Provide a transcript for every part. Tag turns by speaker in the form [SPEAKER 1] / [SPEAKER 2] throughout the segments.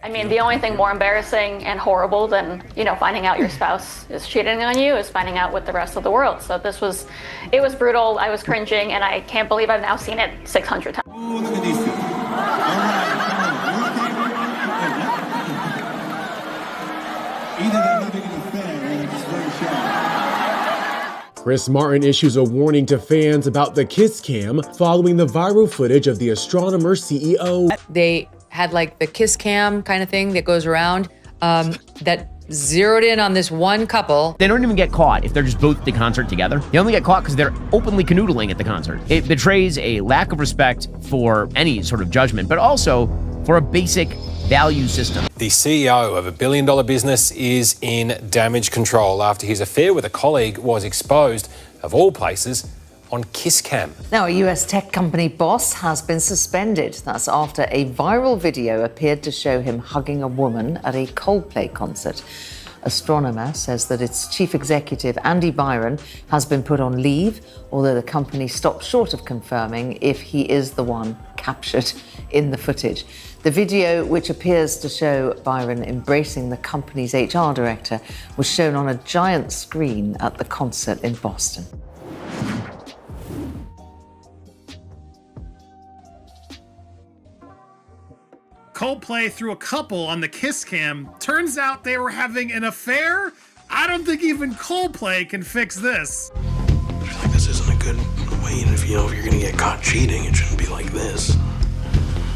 [SPEAKER 1] I mean, the only thing more embarrassing and horrible than, finding out your spouse is cheating on you is finding out with the rest of the world. So it was brutal. I was cringing, and I can't believe I've now seen it 600 times.
[SPEAKER 2] Oh, look at these two. All right, either they're having an affair or they're just very shy.
[SPEAKER 3] Chris Martin issues a warning to fans about the Kiss Cam following the viral footage of the Astronomer CEO.
[SPEAKER 4] They had like the Kiss Cam kind of thing that goes around that zeroed in on this one couple.
[SPEAKER 5] They don't even get caught if they're just both at the concert together. They only get caught because they're openly canoodling at the concert. It betrays a lack of respect for any sort of judgment, but also for a basic value system.
[SPEAKER 6] The CEO of a billion-dollar business is in damage control after his affair with a colleague was exposed, of all places, on Kiss Cam.
[SPEAKER 7] Now, a US tech company boss has been suspended. That's after a viral video appeared to show him hugging a woman at a Coldplay concert. Astronomer says that its chief executive, Andy Byron, has been put on leave, although the company stopped short of confirming if he is the one captured in the footage. The video, which appears to show Byron embracing the company's HR director, was shown on a giant screen at the concert in Boston.
[SPEAKER 8] Coldplay threw a couple on the Kiss Cam. Turns out they were having an affair? I don't think even Coldplay can fix this.
[SPEAKER 9] I feel like this isn't a good way, and if you're gonna get caught cheating, it shouldn't be like this.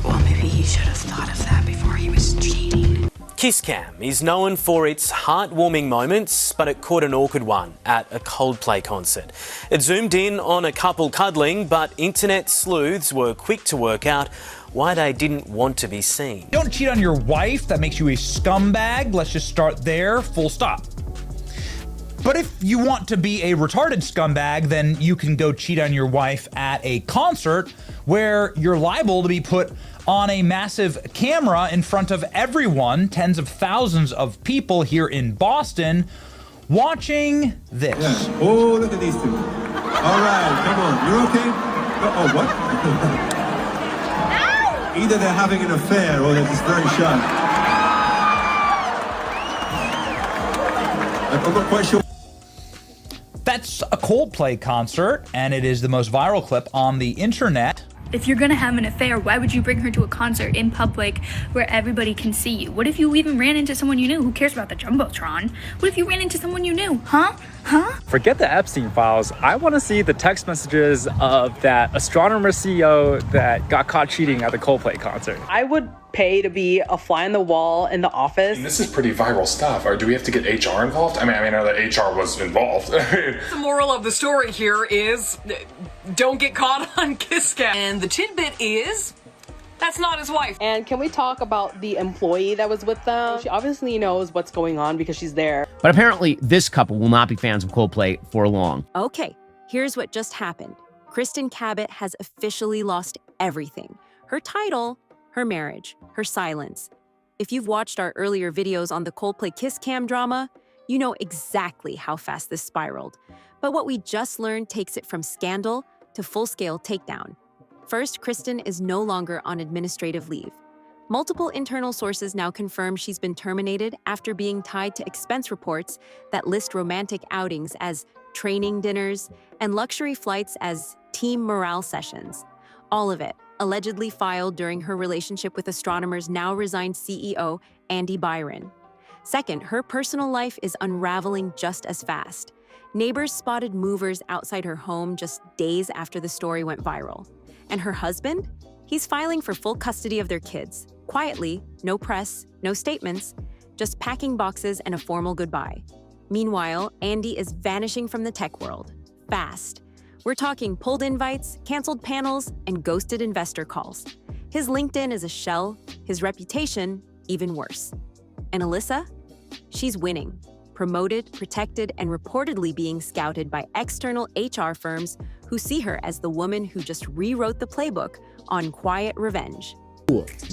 [SPEAKER 10] Well, maybe he should have thought of that before he was cheating.
[SPEAKER 11] Kiss Cam is known for its heartwarming moments, but it caught an awkward one at a Coldplay concert. It zoomed in on a couple cuddling, but internet sleuths were quick to work out why they didn't want to be seen.
[SPEAKER 12] Don't cheat on your wife. That makes you a scumbag. Let's just start there, full stop. But if you want to be a retarded scumbag, then you can go cheat on your wife at a concert where you're liable to be put on a massive camera in front of everyone, tens of thousands of people here in Boston, watching this.
[SPEAKER 2] Yeah. Oh, look at these two. All right, come on. You're okay? Oh, what? Either they're having an affair or they're just very shy. I'm not quite sure.
[SPEAKER 12] That's a Coldplay concert, and it is the most viral clip on the internet.
[SPEAKER 13] If you're gonna have an affair, why would you bring her to a concert in public where everybody can see you? What if you even ran into someone you knew? Who cares about the Jumbotron? What if you ran into someone you knew? Huh?
[SPEAKER 14] Forget the Epstein files. I want to see the text messages of that Astronomer CEO that got caught cheating at the Coldplay concert.
[SPEAKER 15] I would pay to be a fly on the wall in the office.
[SPEAKER 16] This is pretty viral stuff. Or do we have to get HR involved? I mean, I know that HR was involved.
[SPEAKER 17] The moral of the story here is don't get caught on Kiss Cam. And the tidbit is that's not his wife.
[SPEAKER 15] And can we talk about the employee that was with them? She obviously knows what's going on because she's there.
[SPEAKER 5] But apparently, this couple will not be fans of Coldplay for long.
[SPEAKER 18] Okay, here's what just happened. Kristen Cabot has officially lost everything. Her title, her marriage, her silence. If you've watched our earlier videos on the Coldplay Kiss Cam drama, you know exactly how fast this spiraled. But what we just learned takes it from scandal to full-scale takedown. First, Kristen is no longer on administrative leave. Multiple internal sources now confirm she's been terminated after being tied to expense reports that list romantic outings as training dinners and luxury flights as team morale sessions. All of it allegedly filed during her relationship with Astronomer's now-resigned CEO, Andy Byron. Second, her personal life is unraveling just as fast. Neighbors spotted movers outside her home just days after the story went viral. And her husband? He's filing for full custody of their kids. Quietly, no press, no statements, just packing boxes and a formal goodbye. Meanwhile, Andy is vanishing from the tech world. Fast. We're talking pulled invites, canceled panels, and ghosted investor calls. His LinkedIn is a shell, his reputation even worse. And Alyssa? She's winning. Promoted, protected, and reportedly being scouted by external HR firms who see her as the woman who just rewrote the playbook on quiet revenge.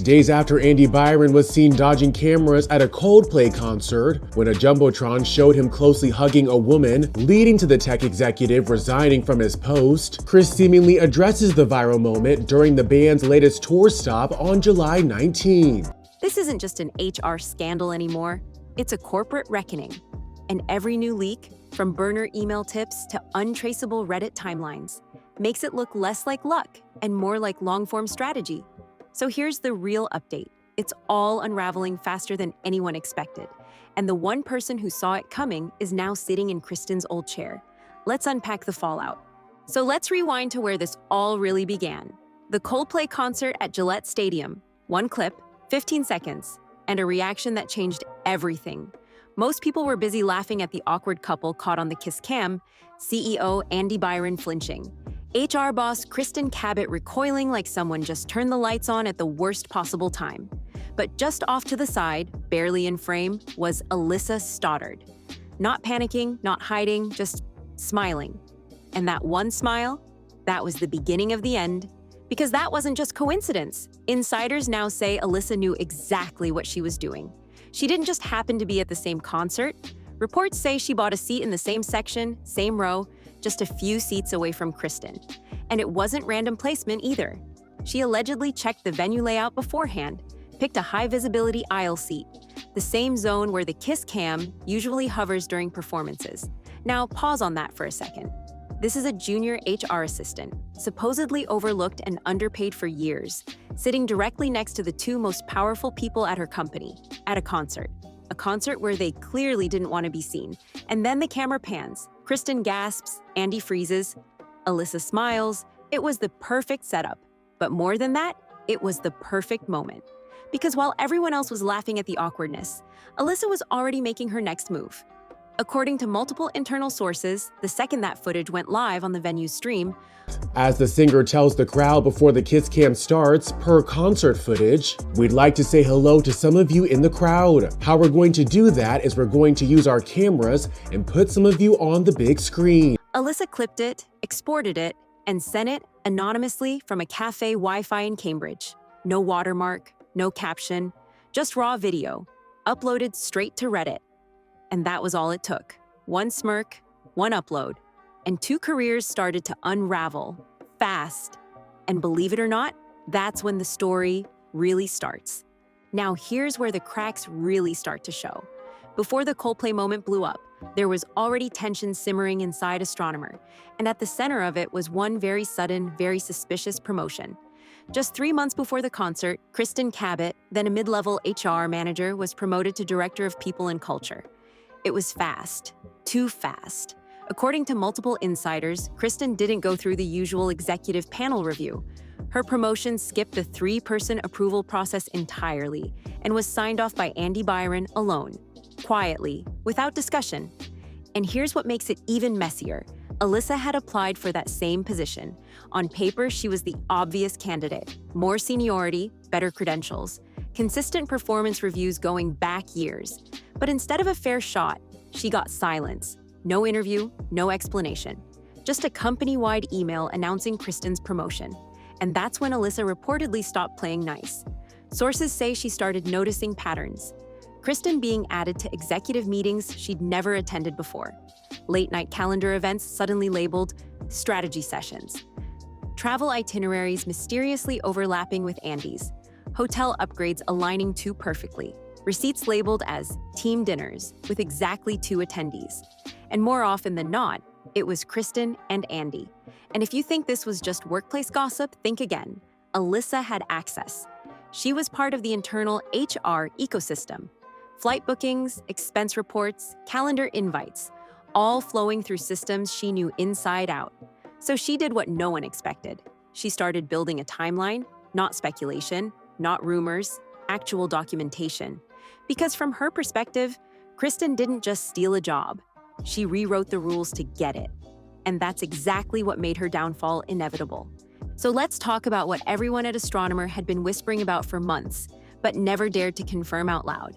[SPEAKER 3] Days after Andy Byron was seen dodging cameras at a Coldplay concert when a Jumbotron showed him closely hugging a woman, leading to the tech executive resigning from his post, Chris seemingly addresses the viral moment during the band's latest tour stop on July 19.
[SPEAKER 18] This isn't just an HR scandal anymore, it's a corporate reckoning. And every new leak, from burner email tips to untraceable Reddit timelines, makes it look less like luck and more like long-form strategy. So here's the real update. It's all unraveling faster than anyone expected. And the one person who saw it coming is now sitting in Kristen's old chair. Let's unpack the fallout. So let's rewind to where this all really began. The Coldplay concert at Gillette Stadium. One clip, 15 seconds, and a reaction that changed everything. Most people were busy laughing at the awkward couple caught on the Kiss Cam, CEO Andy Byron flinching, HR boss Kristen Cabot recoiling like someone just turned the lights on at the worst possible time. But just off to the side, barely in frame, was Alyssa Stoddard. Not panicking, not hiding, just smiling. And that one smile, that was the beginning of the end, because that wasn't just coincidence. Insiders now say Alyssa knew exactly what she was doing. She didn't just happen to be at the same concert. Reports say she bought a seat in the same section, same row, just a few seats away from Kristen. And it wasn't random placement either. She allegedly checked the venue layout beforehand, picked a high-visibility aisle seat, the same zone where the Kiss Cam usually hovers during performances. Now, pause on that for a second. This is a junior HR assistant, supposedly overlooked and underpaid for years, sitting directly next to the two most powerful people at her company, at a concert where they clearly didn't want to be seen. And then the camera pans. Kristen gasps, Andy freezes, Alyssa smiles. It was the perfect setup. But more than that, it was the perfect moment. Because while everyone else was laughing at the awkwardness, Alyssa was already making her next move. According to multiple internal sources, the second that footage went live on the venue's stream,
[SPEAKER 3] as the singer tells the crowd before the Kiss Cam starts, per concert footage, we'd like to say hello to some of you in the crowd. How we're going to do that is we're going to use our cameras and put some of you on the big screen.
[SPEAKER 18] Alyssa clipped it, exported it, and sent it anonymously from a cafe Wi-Fi in Cambridge. No watermark, no caption, just raw video, uploaded straight to Reddit. And that was all it took. One smirk, one upload, and two careers started to unravel fast. And believe it or not, that's when the story really starts. Now here's where the cracks really start to show. Before the Coldplay moment blew up, there was already tension simmering inside Astronomer, and at the center of it was one very sudden, very suspicious promotion. Just 3 months before the concert, Kristen Cabot, then a mid-level HR manager, was promoted to Director of People and Culture. It was fast, too fast. According to multiple insiders, Kristen didn't go through the usual executive panel review. Her promotion skipped the 3-person approval process entirely and was signed off by Andy Byron alone, quietly, without discussion. And here's what makes it even messier. Alyssa had applied for that same position. On paper, she was the obvious candidate. More seniority, better credentials, consistent performance reviews going back years. But instead of a fair shot, she got silence. No interview, no explanation. Just a company-wide email announcing Kristen's promotion. And that's when Alyssa reportedly stopped playing nice. Sources say she started noticing patterns. Kristen being added to executive meetings she'd never attended before. Late-night calendar events suddenly labeled strategy sessions. Travel itineraries mysteriously overlapping with Andy's. Hotel upgrades aligning too perfectly. Receipts labeled as team dinners with exactly 2 attendees. And more often than not, it was Kristen and Andy. And if you think this was just workplace gossip, think again. Alyssa had access. She was part of the internal HR ecosystem. Flight bookings, expense reports, calendar invites, all flowing through systems she knew inside out. So she did what no one expected. She started building a timeline, not speculation, not rumors, actual documentation. Because from her perspective, Kristen didn't just steal a job. She rewrote the rules to get it. And that's exactly what made her downfall inevitable. So let's talk about what everyone at Astronomer had been whispering about for months, but never dared to confirm out loud.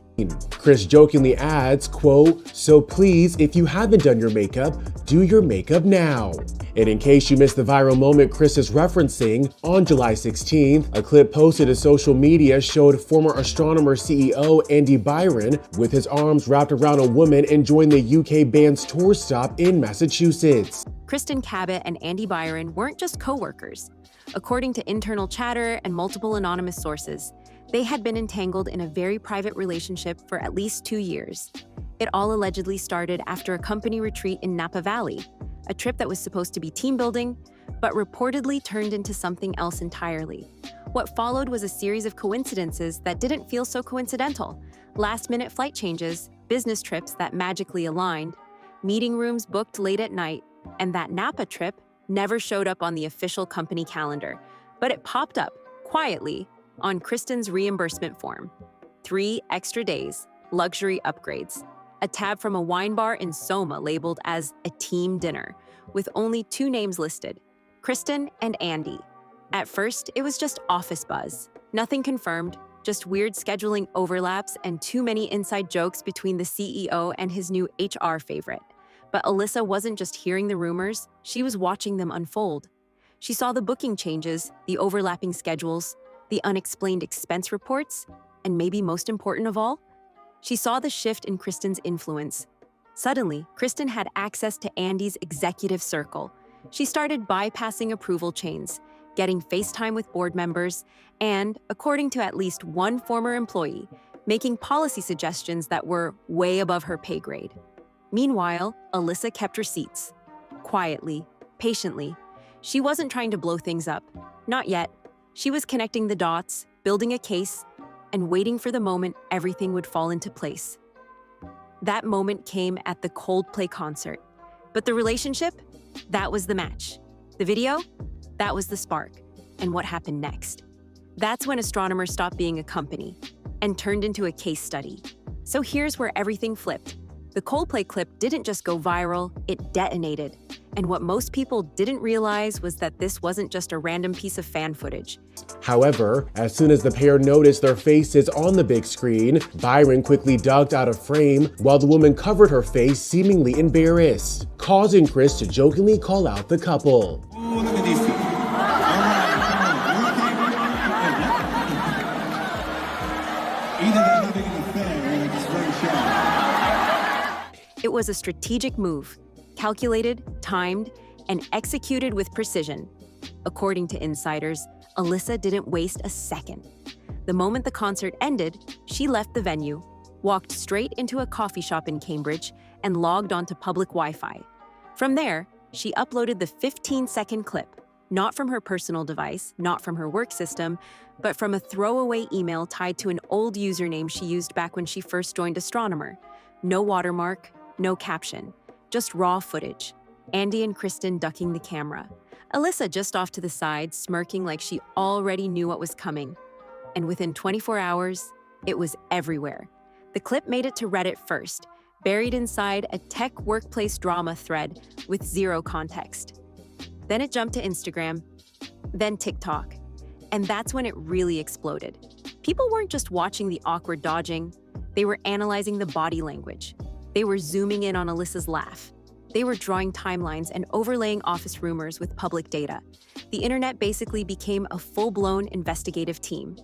[SPEAKER 3] Chris jokingly adds, quote, "So please, if you haven't done your makeup, do your makeup now." And in case you missed the viral moment Chris is referencing, on July 16th, a clip posted to social media showed former Astronomer CEO Andy Byron with his arms wrapped around a woman enjoying the UK band's tour stop in Massachusetts.
[SPEAKER 18] Kristen Cabot and Andy Byron weren't just co-workers. According to internal chatter and multiple anonymous sources, they had been entangled in a very private relationship for at least 2 years. It all allegedly started after a company retreat in Napa Valley, a trip that was supposed to be team building, but reportedly turned into something else entirely. What followed was a series of coincidences that didn't feel so coincidental. Last-minute flight changes, business trips that magically aligned, meeting rooms booked late at night, and that Napa trip never showed up on the official company calendar, but it popped up, quietly, on Kristen's reimbursement form. 3 extra days, luxury upgrades, a tab from a wine bar in Soma labeled as a team dinner, with only 2 names listed, Kristen and Andy. At first, it was just office buzz. Nothing confirmed, just weird scheduling overlaps and too many inside jokes between the CEO and his new HR favorite. But Alyssa wasn't just hearing the rumors, she was watching them unfold. She saw the booking changes, the overlapping schedules, the unexplained expense reports, and maybe most important of all, she saw the shift in Kristen's influence. Suddenly, Kristen had access to Andy's executive circle. She started bypassing approval chains, getting FaceTime with board members, and, according to at least one former employee, making policy suggestions that were way above her pay grade. Meanwhile, Alyssa kept receipts. Quietly, patiently. She wasn't trying to blow things up. Not yet. She was connecting the dots, building a case, and waiting for the moment everything would fall into place. That moment came at the Coldplay concert. But the relationship? That was the match. The video? That was the spark. And what happened next? That's when Astronomer stopped being a company and turned into a case study. So here's where everything flipped. The Coldplay clip didn't just go viral, it detonated. And what most people didn't realize was that this wasn't just a random piece of fan footage.
[SPEAKER 3] However, as soon as the pair noticed their faces on the big screen, Byron quickly ducked out of frame while the woman covered her face, seemingly embarrassed, causing Chris to jokingly call out the couple.
[SPEAKER 2] Oh, look at these two. Either they're having an affair or they're just very shy.
[SPEAKER 18] It was a strategic move, calculated, timed, and executed with precision. According to insiders, Alyssa didn't waste a second. The moment the concert ended, she left the venue, walked straight into a coffee shop in Cambridge, and logged onto public Wi-Fi. From there, she uploaded the 15-second clip, not from her personal device, not from her work system, but from a throwaway email tied to an old username she used back when she first joined Astronomer. No watermark, no caption, just raw footage. Andy and Kristen ducking the camera. Alyssa just off to the side, smirking like she already knew what was coming. And within 24 hours, it was everywhere. The clip made it to Reddit first, buried inside a tech workplace drama thread with zero context. Then it jumped to Instagram, then TikTok. And that's when it really exploded. People weren't just watching the awkward dodging, they were analyzing the body language. They were zooming in on Alyssa's laugh. They were drawing timelines and overlaying office rumors with public data. The internet basically became a full-blown investigative team.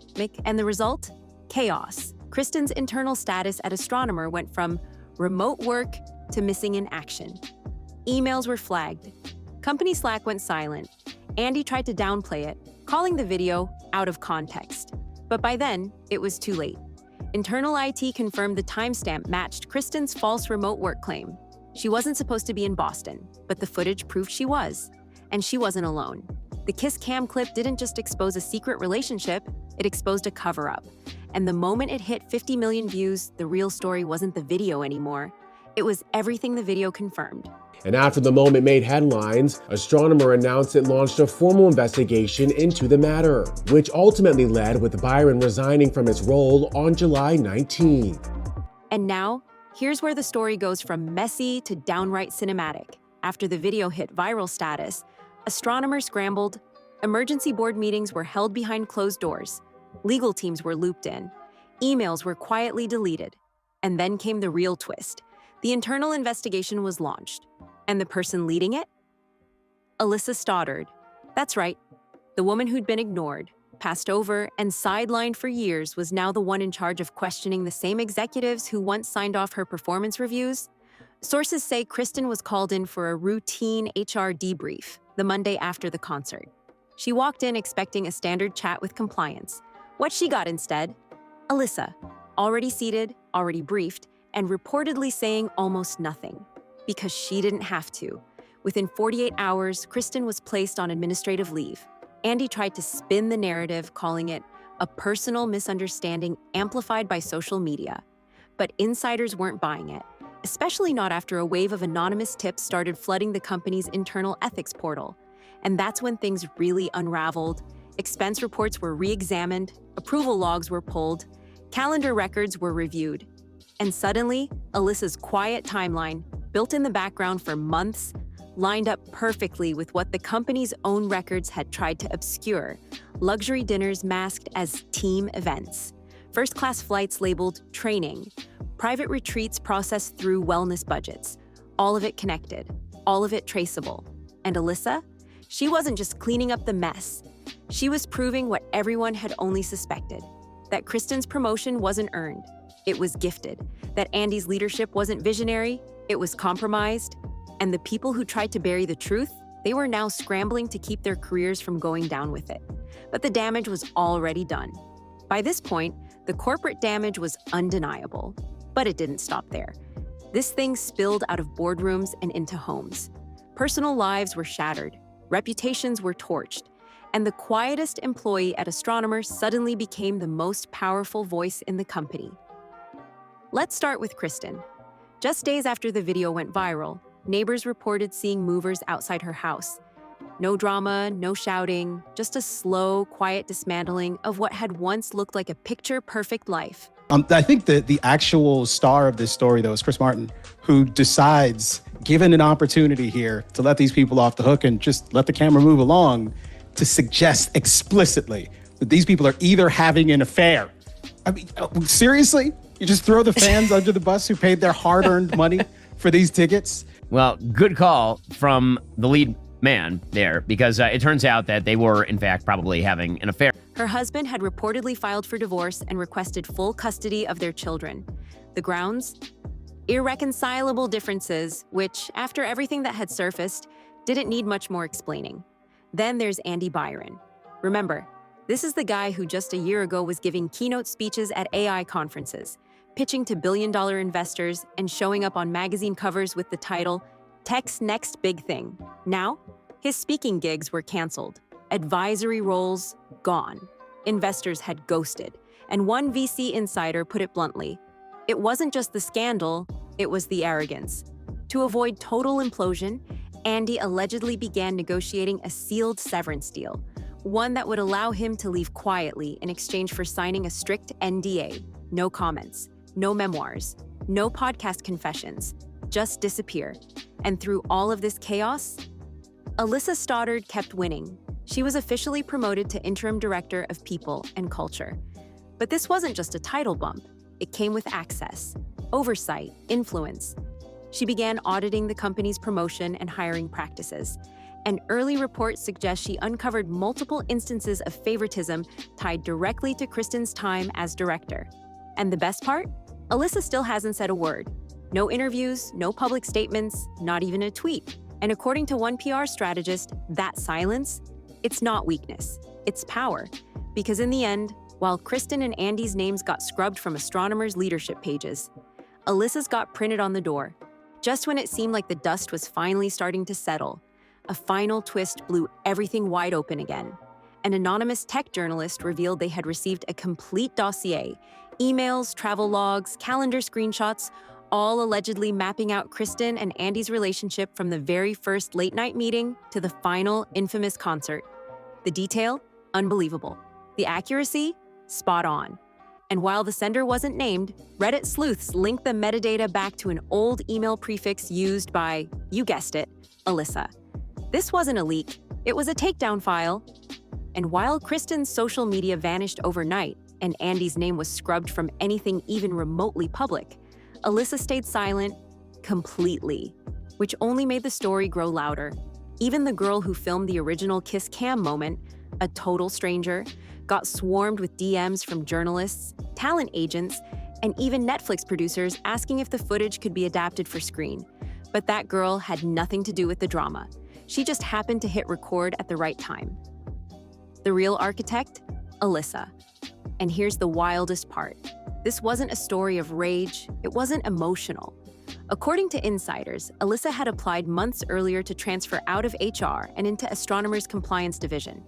[SPEAKER 18] And the result? Chaos. Kristen's internal status at Astronomer went from remote work to missing in action. Emails were flagged. Company Slack went silent. Andy tried to downplay it, calling the video out of context. But by then, it was too late. Internal IT confirmed the timestamp matched Kristen's false remote work claim. She wasn't supposed to be in Boston, but the footage proved she was. And she wasn't alone. The Kiss Cam clip didn't just expose a secret relationship, it exposed a cover-up. And the moment it hit 50 million views, the real story wasn't the video anymore. It was everything the video confirmed.
[SPEAKER 3] And after the moment made headlines, Astronomer announced it launched a formal investigation into the matter, which ultimately led with Byron resigning from his role on July 19.
[SPEAKER 18] And now, here's where the story goes from messy to downright cinematic. After the video hit viral status, Astronomer scrambled, emergency board meetings were held behind closed doors, legal teams were looped in, emails were quietly deleted, and then came the real twist. The internal investigation was launched. And the person leading it? Alyssa Stoddard. That's right. The woman who'd been ignored, passed over, and sidelined for years was now the one in charge of questioning the same executives who once signed off her performance reviews. Sources say Kristen was called in for a routine HR debrief the Monday after the concert. She walked in expecting a standard chat with compliance. What she got instead? Alyssa, already seated, already briefed, and reportedly saying almost nothing. Because she didn't have to. Within 48 hours, Kristen was placed on administrative leave. Andy tried to spin the narrative, calling it a personal misunderstanding amplified by social media. But insiders weren't buying it, especially not after a wave of anonymous tips started flooding the company's internal ethics portal. And that's when things really unraveled. Expense reports were re-examined, approval logs were pulled, calendar records were reviewed. And suddenly, Alyssa's quiet timeline, built in the background for months, lined up perfectly with what the company's own records had tried to obscure: luxury dinners masked as team events, first-class flights labeled training, private retreats processed through wellness budgets. All of it connected, all of it traceable. And Alyssa? She wasn't just cleaning up the mess. She was proving what everyone had only suspected: that Kristen's promotion wasn't earned, it was gifted; that Andy's leadership wasn't visionary, it was compromised. And the people who tried to bury the truth, they were now scrambling to keep their careers from going down with it. But the damage was already done. By this point, the corporate damage was undeniable. But it didn't stop there. This thing spilled out of boardrooms and into homes. Personal lives were shattered, reputations were torched, and the quietest employee at Astronomer suddenly became the most powerful voice in the company. Let's start with Kristen. Just days after the video went viral, neighbors reported seeing movers outside her house. No drama, no shouting, just a slow, quiet dismantling of what had once looked like a picture-perfect life.
[SPEAKER 19] I think that the actual star of this story, though, is Chris Martin, who decides, given an opportunity here, to let these people off the hook and just let the camera move along, to suggest explicitly that these people are either having an affair. I mean, seriously? You just throw the fans under the bus who paid their hard-earned money for these tickets?
[SPEAKER 5] Well, good call from the lead man there, because it turns out that they were, in fact, probably having an affair.
[SPEAKER 18] Her husband had reportedly filed for divorce and requested full custody of their children. The grounds? Irreconcilable differences, which, after everything that had surfaced, didn't need much more explaining. Then there's Andy Byron. Remember, this is the guy who just a year ago was giving keynote speeches at AI conferences, pitching to billion-dollar investors and showing up on magazine covers with the title, Tech's Next Big Thing. Now, his speaking gigs were canceled. Advisory roles, gone. Investors had ghosted. And one VC insider put it bluntly: it wasn't just the scandal, it was the arrogance. To avoid total implosion, Andy allegedly began negotiating a sealed severance deal, one that would allow him to leave quietly in exchange for signing a strict NDA. No comments, no memoirs, no podcast confessions, just disappear. And through all of this chaos, Alyssa Stoddard kept winning. She was officially promoted to Interim Director of People and Culture. But this wasn't just a title bump. It came with access, oversight, influence. She began auditing the company's promotion and hiring practices. And early reports suggest she uncovered multiple instances of favoritism tied directly to Kristen's time as director. And the best part? Alyssa still hasn't said a word. No interviews, no public statements, not even a tweet. And according to one PR strategist, that silence, it's not weakness, it's power. Because in the end, while Kristen and Andy's names got scrubbed from Astronomer's leadership pages, Alyssa's got printed on the door. Just when it seemed like the dust was finally starting to settle, a final twist blew everything wide open again. An anonymous tech journalist revealed they had received a complete dossier, emails, travel logs, calendar screenshots, all allegedly mapping out Kristen and Andy's relationship from the very first late-night meeting to the final infamous concert. The detail? Unbelievable. The accuracy? Spot on. And while the sender wasn't named, Reddit sleuths linked the metadata back to an old email prefix used by, you guessed it, Alyssa. This wasn't a leak, it was a takedown file. And while Kristen's social media vanished overnight and Andy's name was scrubbed from anything even remotely public, Alyssa stayed silent completely, which only made the story grow louder. Even the girl who filmed the original Kiss Cam moment, a total stranger, got swarmed with DMs from journalists, talent agents, and even Netflix producers asking if the footage could be adapted for screen. But that girl had nothing to do with the drama. She just happened to hit record at the right time. The real architect? Alyssa. And here's the wildest part. This wasn't a story of rage, it wasn't emotional. According to insiders, Alyssa had applied months earlier to transfer out of HR and into Astronomer's compliance division.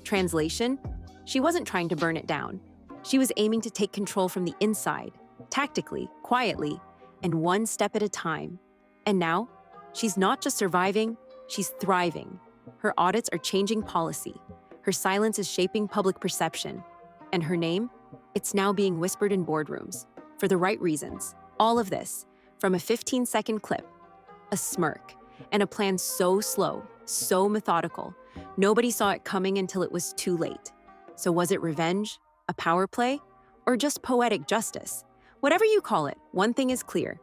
[SPEAKER 18] Translation? She wasn't trying to burn it down. She was aiming to take control from the inside, tactically, quietly, and one step at a time. And now, she's not just surviving, she's thriving. Her audits are changing policy. Her silence is shaping public perception. And her name? It's now being whispered in boardrooms. For the right reasons. All of this, from a 15-second clip, a smirk, and a plan so slow, so methodical, nobody saw it coming until it was too late. So was it revenge, a power play, or just poetic justice? Whatever you call it, one thing is clear.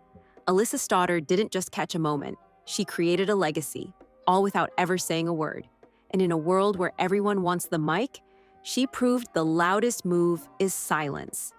[SPEAKER 18] Alyssa Stoddard didn't just catch a moment. She created a legacy, all without ever saying a word. And in a world where everyone wants the mic, she proved the loudest move is silence.